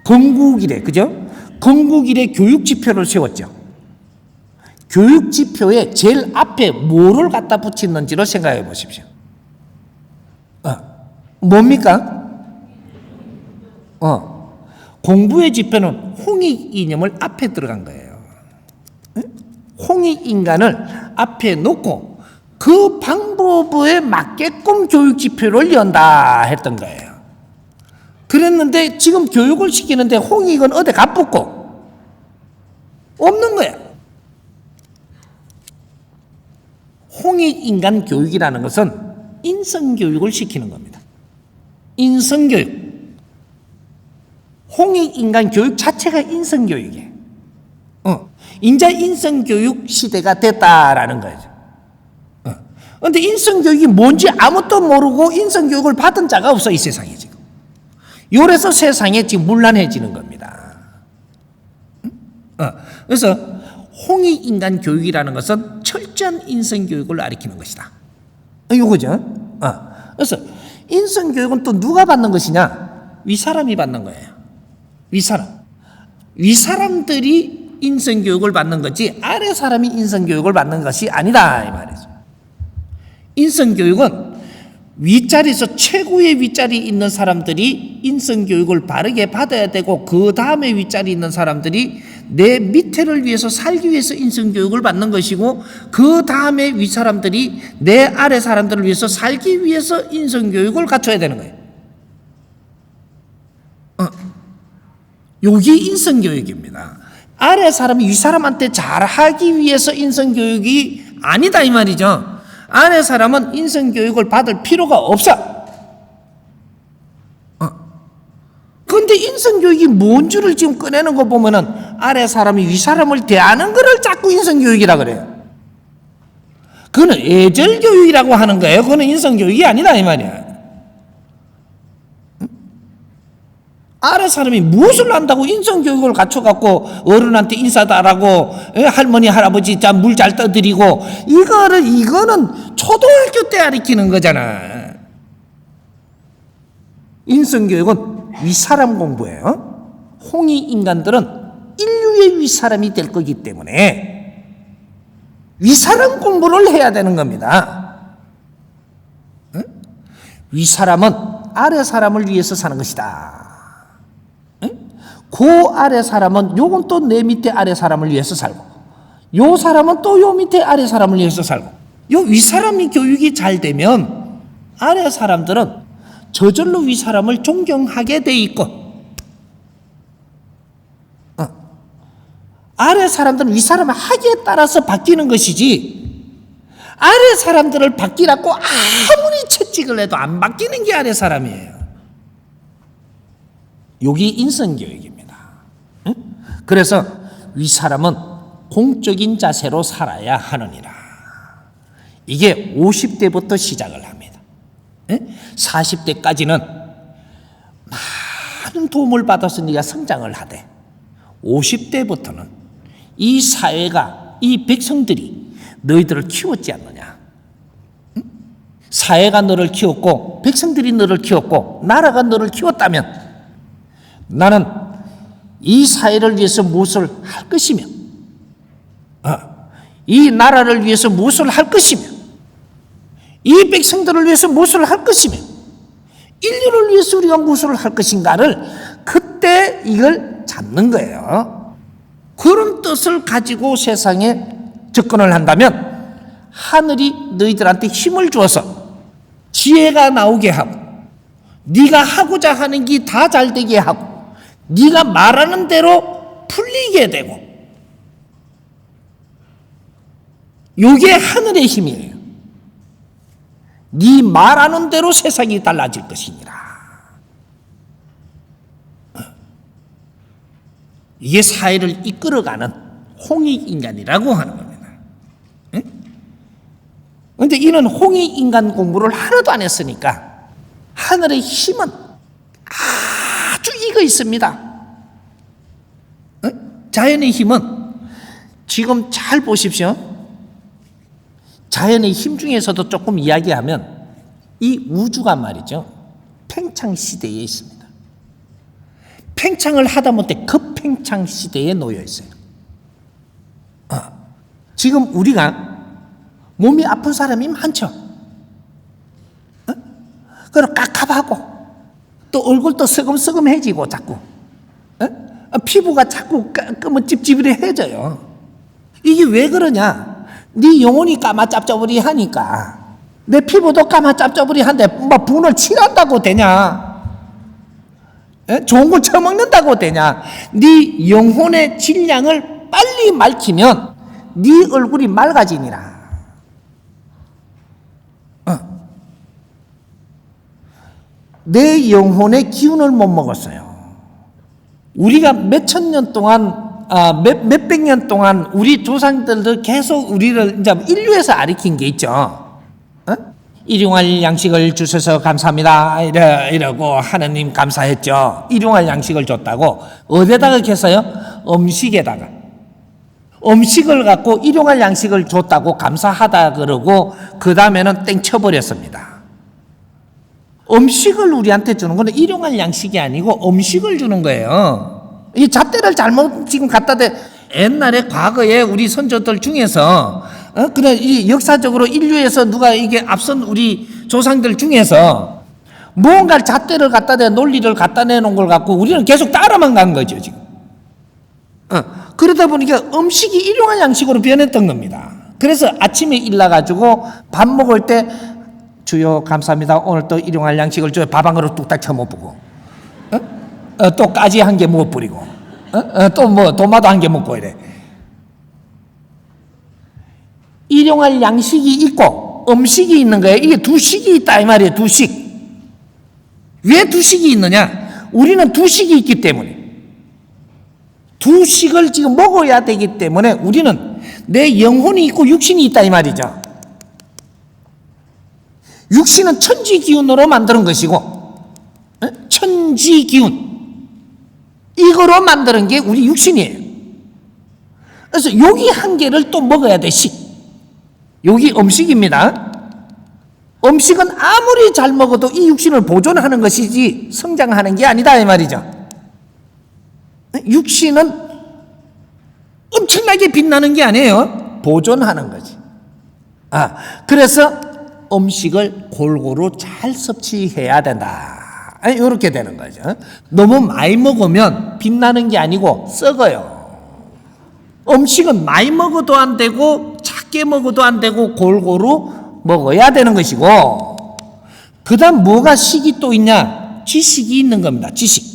건국 이래, 그죠? 건국 이래 교육 지표를 세웠죠. 교육 지표에 제일 앞에 뭐를 갖다 붙였는지를 생각해 보십시오. 뭡니까? 공부의 지표는 홍익 이념을 앞에 들어간 거예요. 홍익 인간을 앞에 놓고 그 방법에 맞게끔 교육 지표를 연다 했던 거예요. 그랬는데 지금 교육을 시키는데 홍익은 어디 가붙고 없는 거야. 홍익 인간 교육이라는 것은 인성교육을 시키는 겁니다. 인성교육. 홍익 인간 교육 자체가 인성교육이에요. 이제 인성교육 시대가 됐다라는 거죠. 그런데 인성교육이 뭔지 아무것도 모르고 인성교육을 받은 자가 없어, 이 세상에 지금. 요래서 세상에 지금 문란해지는 겁니다. 그래서 홍익 인간 교육이라는 것은 철저한 인성교육을 가리키는 것이다. 이거죠. 그래서 인성교육은 또 누가 받는 것이냐? 윗사람이 받는 거예요. 윗사람. 윗사람들이 인성교육을 받는 거지 아래 사람이 인성교육을 받는 것이 아니다 이 말이죠. 인성교육은 윗자리에서 최고의 윗자리 있는 사람들이 인성교육을 바르게 받아야 되고 그 다음에 윗자리 있는 사람들이 내 밑에를 위해서 살기 위해서 인성교육을 받는 것이고 그 다음에 윗사람들이 내 아래 사람들을 위해서 살기 위해서 인성교육을 갖춰야 되는 거예요. 여기 인성교육입니다. 아래 사람이 윗사람한테 잘하기 위해서 인성교육이 아니다 이 말이죠. 아래 사람은 인성교육을 받을 필요가 없어. 그런데 인성교육이 뭔 줄을 지금 꺼내는 거 보면은 아래 사람이 윗사람을 대하는 거를 자꾸 인성교육이라 그래요. 그거는 애절교육이라고 하는 거예요. 그거는 인성교육이 아니다 이 말이야. 아래 사람이 무엇을 안다고 인성교육을 갖춰갖고 어른한테 인사도 하라고 할머니 할아버지 물 잘 떠드리고 이거는 초등학교 때 가르치는 거잖아. 인성교육은 윗사람 공부예요. 홍익 인간들은 인류의 윗사람이 될 거기 때문에 윗사람 공부를 해야 되는 겁니다. 윗사람은 아래 사람을 위해서 사는 것이다. 그 아래 사람은 요건 또 내 밑에 아래 사람을 위해서 살고 요 사람은 또 요 밑에 아래 사람을 위해서 살고 요 윗사람이 교육이 잘 되면 아래 사람들은 저절로 윗사람을 존경하게 돼 있고 아래 사람들은 윗사람의 하기에 따라서 바뀌는 것이지 아래 사람들을 바뀌라고 아무리 채찍을 해도 안 바뀌는 게 아래 사람이에요. 여기 인성교육입니다. 그래서 윗사람은 공적인 자세로 살아야 하느니라. 이게 50대부터 시작을 합니다. 40대까지는 많은 도움을 받아서 네가 성장을 하되 50대부터는 이 사회가 이 백성들이 너희들을 키웠지 않느냐. 사회가 너를 키웠고 백성들이 너를 키웠고 나라가 너를 키웠다면 나는 이 사회를 위해서 무엇을 할 것이며 이 나라를 위해서 무엇을 할 것이며 이 백성들을 위해서 무엇을 할 것이며 인류를 위해서 우리가 무엇을 할 것인가를 그때 이걸 잡는 거예요. 그런 뜻을 가지고 세상에 접근을 한다면 하늘이 너희들한테 힘을 주어서 지혜가 나오게 하고 네가 하고자 하는 게 다 잘 되게 하고 네가 말하는 대로 풀리게 되고 이게 하늘의 힘이에요. 네 말하는 대로 세상이 달라질 것이니라. 이게 사회를 이끌어가는 홍익인간이라고 하는 겁니다. 그런데 이는 홍익인간 공부를 하나도 안 했으니까 하늘의 힘은 아주 익어 있습니다. 자연의 힘은 지금 잘 보십시오. 자연의 힘 중에서도 조금 이야기하면 이 우주가 말이죠. 팽창 시대에 있습니다. 팽창을 하다못해 급팽창 시대에 놓여 있어요. 지금 우리가 몸이 아픈 사람이 많죠. 그리고 깝깝하고 또 얼굴도 쓰금쓰금해지고 자꾸 피부가 자꾸 찌릿찌릿해져요. 이게 왜 그러냐? 네 영혼이 까마짭짭하니까 내 피부도 까마짭짭한데 뭐 분을 칠한다고 되냐? 좋은 걸 처먹는다고 되냐? 네 영혼의 질량을 빨리 맑히면 네 얼굴이 맑아지니라. 내 영혼의 기운을 못 먹었어요. 우리가 몇천 년 동안 몇백 년 동안 우리 조상들도 계속 우리를 이제 인류에서 가르친 게 있죠. 일용할 양식을 주셔서 감사합니다. 이러고 하느님 감사했죠. 일용할 양식을 줬다고 어디다가 했어요? 음식에다가. 음식을 갖고 일용할 양식을 줬다고 감사하다 그러고 그 다음에는 땡 쳐버렸습니다. 음식을 우리한테 주는 건 일용할 양식이 아니고 음식을 주는 거예요. 이 잣대를 잘못 지금 갖다 대. 옛날에 과거에 우리 선조들 중에서 그래 이 역사적으로 인류에서 누가 이게 앞선 우리 조상들 중에서 무언가 잣대를 갖다 대 논리를 갖다 내놓은 걸 갖고 우리는 계속 따라만 간 거죠 지금. 그러다 보니까 음식이 일용할 양식으로 변했던 겁니다. 그래서 아침에 일어나가지고 밥 먹을 때 주여 감사합니다. 오늘 또 일용할 양식을 줘요. 밥 한 그릇 뚝딱 쳐먹고 또 까지 한 개 먹어버리고 또 뭐 도마도 한 개 먹고 이래. 일용할 양식이 있고 음식이 있는 거예요. 이게 두 식이 있다 이 말이에요. 두 식. 왜 두 식이 있느냐? 우리는 두 식이 있기 때문에 두 식을 지금 먹어야 되기 때문에 우리는 내 영혼이 있고 육신이 있다 이 말이죠. 육신은 천지 기운으로 만드는 것이고 천지 기운 이거로 만드는 게 우리 육신이에요. 그래서 여기 한 개를 또 먹어야 돼. 식. 여기 음식입니다. 음식은 아무리 잘 먹어도 이 육신을 보존하는 것이지 성장하는 게 아니다 이 말이죠. 육신은 엄청나게 빛나는 게 아니에요. 보존하는 거지. 그래서 음식을 골고루 잘 섭취해야 된다. 이렇게 되는 거죠. 너무 많이 먹으면 빛나는 게 아니고 썩어요. 음식은 많이 먹어도 안 되고 작게 먹어도 안 되고 골고루 먹어야 되는 것이고 그 다음 뭐가 식이 또 있냐? 지식이 있는 겁니다. 지식.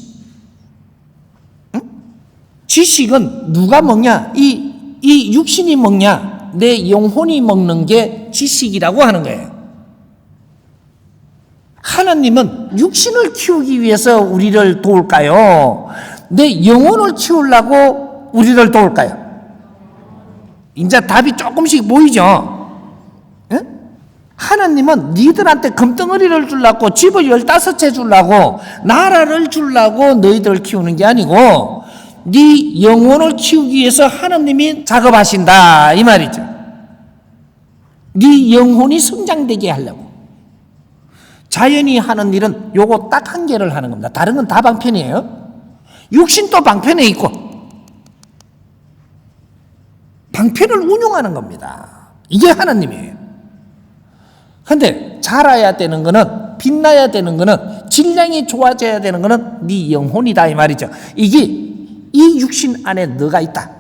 지식은 누가 먹냐? 이 육신이 먹냐? 내 영혼이 먹는 게 지식이라고 하는 거예요. 하나님은 육신을 키우기 위해서 우리를 도울까요? 내 영혼을 키우려고 우리를 도울까요? 이제 답이 조금씩 보이죠? 하나님은 니들한테 금덩어리를 주려고 집을 15채 주려고 나라를 주려고 너희들을 키우는 게 아니고 네 영혼을 키우기 위해서 하나님이 작업하신다 이 말이죠. 네 영혼이 성장되게 하려고. 자연이 하는 일은 요거 딱 한 개를 하는 겁니다. 다른 건 다 방편이에요. 육신도 방편에 있고 방편을 운용하는 겁니다. 이게 하나님이에요. 그런데 자라야 되는 거는 빛나야 되는 거는 질량이 좋아져야 되는 거는 네 영혼이다 이 말이죠. 이게 이 육신 안에 너가 있다.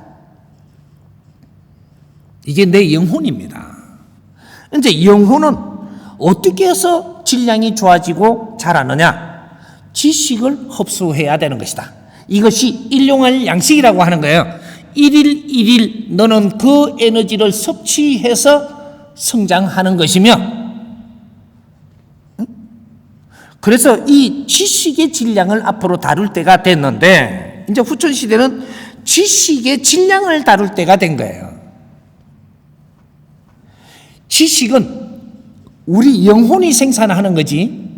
이게 내 영혼입니다. 이제 영혼은 어떻게 해서 질량이 좋아지고 자라느냐? 지식을 흡수해야 되는 것이다. 이것이 일용할 양식이라고 하는 거예요. 일일 일일 너는 그 에너지를 섭취해서 성장하는 것이며 그래서 이 지식의 질량을 앞으로 다룰 때가 됐는데 이제 후천시대는 지식의 질량을 다룰 때가 된 거예요. 지식은 우리 영혼이 생산하는 거지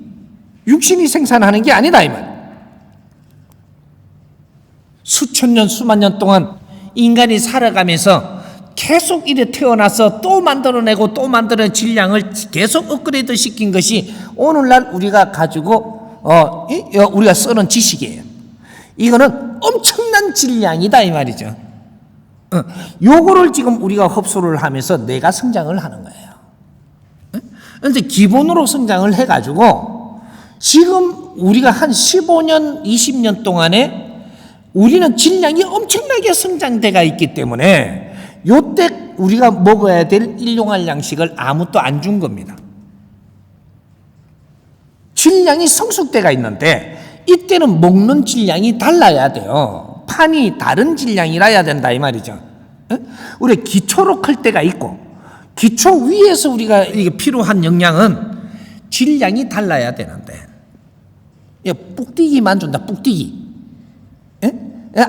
육신이 생산하는 게 아니다 이 말. 수천 년 수만 년 동안 인간이 살아가면서 계속 이래 태어나서 또 만들어내고 또 만들어낸 질량을 계속 업그레이드 시킨 것이 오늘날 우리가 가지고 우리가 쓰는 지식이에요. 이거는 엄청난 질량이다 이 말이죠. 요거를 지금 우리가 흡수를 하면서 내가 성장을 하는 거예요. 그런데 기본으로 성장을 해가지고 지금 우리가 한 15년, 20년 동안에 우리는 질량이 엄청나게 성장돼가 있기 때문에 요때 우리가 먹어야 될 일용할 양식을 아무것도 안 준 겁니다. 질량이 성숙돼가 있는데 이때는 먹는 질량이 달라야 돼요. 판이 다른 질량이라야 된다 이 말이죠. 우리 기초로 클 때가 있고 기초 위에서 우리가 이게 필요한 영양은 질량이 달라야 되는데 뿍디기만 준다. 뿍디기.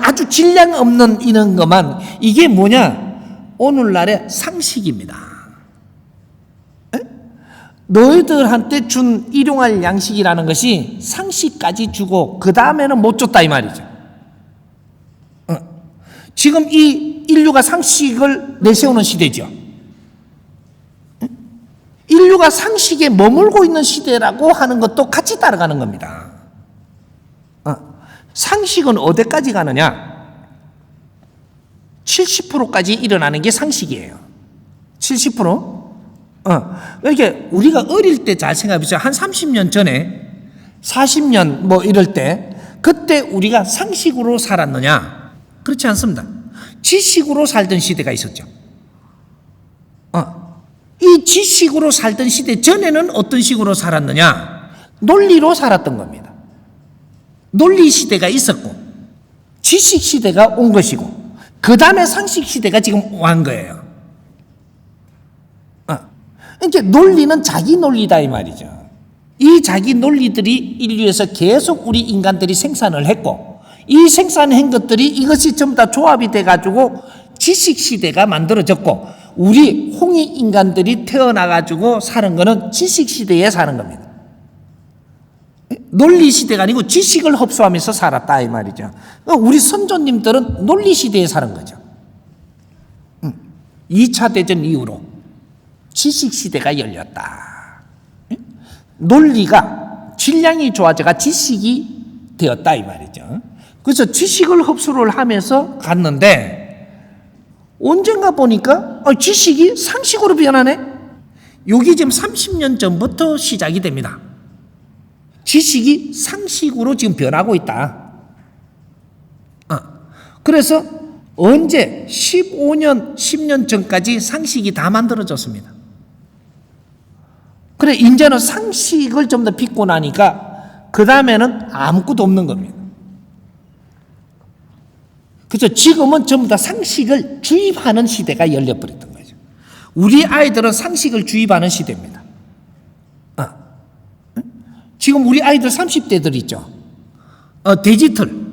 아주 질량 없는 이런 것만 이게 뭐냐? 오늘날의 상식입니다. 너희들한테 준 일용할 양식이라는 것이 상식까지 주고 그 다음에는 못 줬다 이 말이죠. 지금 이 인류가 상식을 내세우는 시대죠. 인류가 상식에 머물고 있는 시대라고 하는 것도 같이 따라가는 겁니다. 상식은 어디까지 가느냐? 70%까지 일어나는 게 상식이에요. 70%? 이렇게 우리가 어릴 때 잘 생각해보세요. 한 30년 전에 40년 뭐 이럴 때 그때 우리가 상식으로 살았느냐? 그렇지 않습니다. 지식으로 살던 시대가 있었죠. 이 지식으로 살던 시대 전에는 어떤 식으로 살았느냐? 논리로 살았던 겁니다. 논리 시대가 있었고 지식 시대가 온 것이고 그 다음에 상식 시대가 지금 온 거예요. 이제 논리는 자기 논리다 이 말이죠. 이 자기 논리들이 인류에서 계속 우리 인간들이 생산을 했고 이 생산한 것들이 이것이 전부 다 조합이 돼가지고 지식 시대가 만들어졌고 우리 홍익 인간들이 태어나가지고 사는 거는 지식 시대에 사는 겁니다. 논리 시대가 아니고 지식을 흡수하면서 살았다 이 말이죠. 우리 선조님들은 논리 시대에 사는 거죠. 2차 대전 이후로 지식 시대가 열렸다. 논리가 질량이 좋아져가 지식이 되었다 이 말이죠. 그래서 지식을 흡수를 하면서 갔는데 언젠가 보니까 지식이 상식으로 변하네. 여기 지금 30년 전부터 시작이 됩니다. 지식이 상식으로 지금 변하고 있다. 그래서 언제 15년, 10년 전까지 상식이 다 만들어졌습니다. 그래 이제는 상식을 좀 더 빚고 나니까 그 다음에는 아무것도 없는 겁니다. 그래서 지금은 전부 다 상식을 주입하는 시대가 열려버렸던 거죠. 우리 아이들은 상식을 주입하는 시대입니다. 지금 우리 아이들 30대들 있죠. 디지털.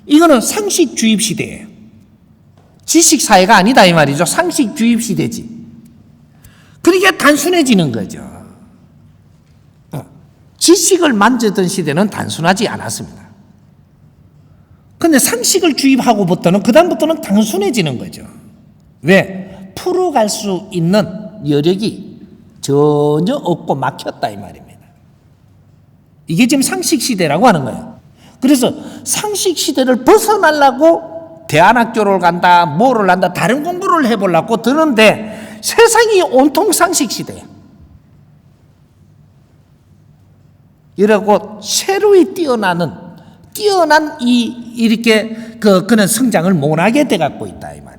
이거는 상식 주입 시대예요. 지식 사회가 아니다 이 말이죠. 상식 주입 시대지. 그러니까 단순해지는 거죠. 지식을 만졌던 시대는 단순하지 않았습니다. 그런데 상식을 주입하고부터는 그다음부터는 단순해지는 거죠. 왜? 풀어갈 수 있는 여력이 전혀 없고 막혔다 이 말입니다. 이게 지금 상식 시대라고 하는 거예요. 그래서 상식 시대를 벗어나려고 대안학교를 간다, 뭐를 한다, 다른 공부를 해보려고 드는데 세상이 온통 상식 시대야. 이라고 새로이 뛰어난 이렇게 그는 성장을 못하게 돼 갖고 있다 이 말.